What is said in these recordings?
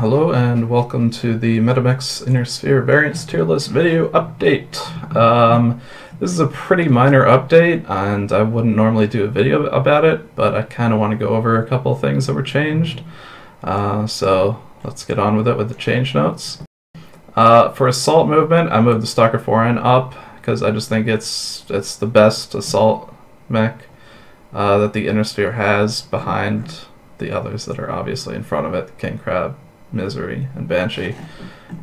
Hello and welcome to the MetaMex Inner Sphere Variance Tier List video update. This is a pretty minor update and I wouldn't normally do a video about it, but I kind of want to go over a couple things that were changed. So let's get on with it with the change notes. For assault movement, I moved the Stalker 4N up because I just think it's the best assault mech that the Inner Sphere has behind the others that are obviously in front of it, King Crab, Misery, and Banshee,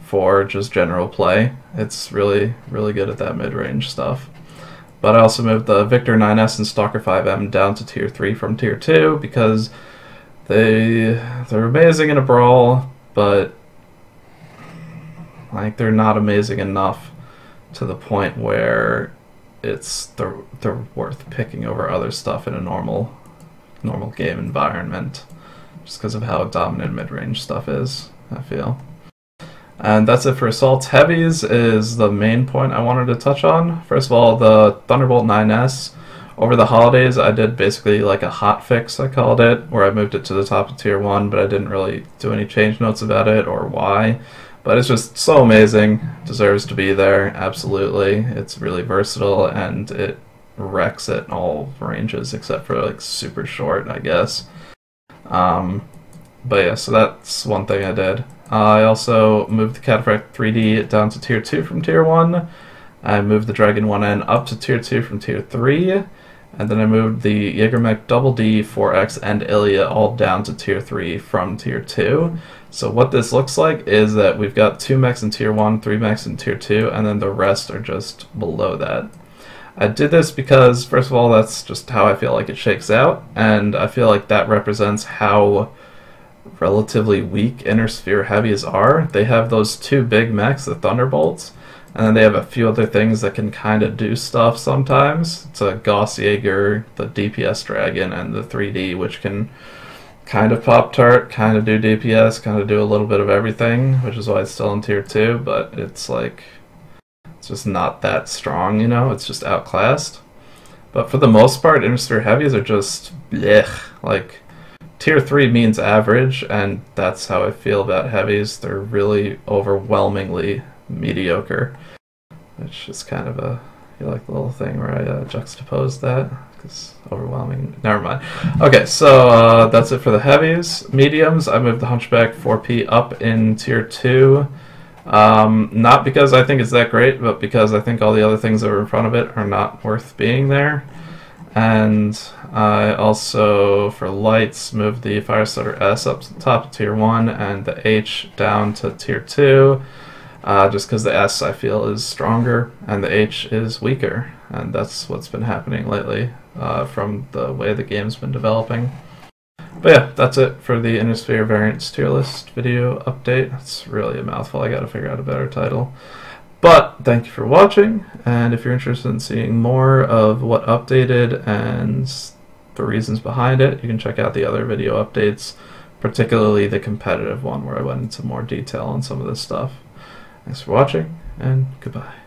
for just general play. It's really good at that mid-range stuff. But I also moved the Victor 9S and Stalker 5M down to Tier 3 from Tier 2 because they're amazing in a brawl, but like they're not amazing enough to the point where they're worth picking over other stuff in a normal game environment, just because of how dominant mid-range stuff is, I feel. And that's it for assaults. Heavies is the main point I wanted to touch on. First of all, the Thunderbolt 9S. Over the holidays, I did basically like a hot fix, I called it, where I moved it to the top of Tier 1, but I didn't really do any change notes about it or why. But it's just so amazing. Deserves to be there, absolutely. It's really versatile, and it wrecks at all ranges except for like super short, I guess. But yeah, so that's one thing I did. I also moved the Cataphract 3D down to Tier 2 from Tier 1. I moved the Dragon 1N up to Tier 2 from Tier 3. And then I moved the Jägermech Double D, 4X, and Ilya all down to Tier 3 from Tier 2. So what this looks like is that we've got 2 mechs in Tier 1, 3 mechs in Tier 2, and then the rest are just below that. I did this because, first of all, that's just how I feel like it shakes out, and I feel like that represents how relatively weak Inner Sphere heavies are. They have those 2 big mechs, the Thunderbolts, and then they have a few other things that can kind of do stuff sometimes. It's a Gauss Jaeger, the DPS Dragon, and the 3D, which can kind of pop turret, kind of do DPS, kind of do a little bit of everything, which is why it's still in Tier 2, but it's like, it's just not that strong, you know? It's just outclassed. But for the most part, Inner Sphere heavies are just blech. Like, Tier 3 means average, and that's how I feel about heavies. They're really overwhelmingly mediocre, which is kind of a, you like the little thing where I juxtaposed that, because overwhelming, never mind. Okay, so that's it for the heavies. Mediums, I moved the Hunchback 4P up in Tier 2. Not because I think it's that great, but because I think all the other things that were in front of it are not worth being there. And I also, for lights, moved the Firestarter S up to the top of Tier 1 and the H down to Tier 2, just because the S, I feel, is stronger and the H is weaker. And that's what's been happening lately from the way the game's been developing. But yeah, that's it for the Inner Sphere Variance Tier List video update. It's really a mouthful. I gotta figure out a better title. But thank you for watching, and if you're interested in seeing more of what updated and the reasons behind it, you can check out the other video updates, particularly the competitive one where I went into more detail on some of this stuff. Thanks for watching, and goodbye.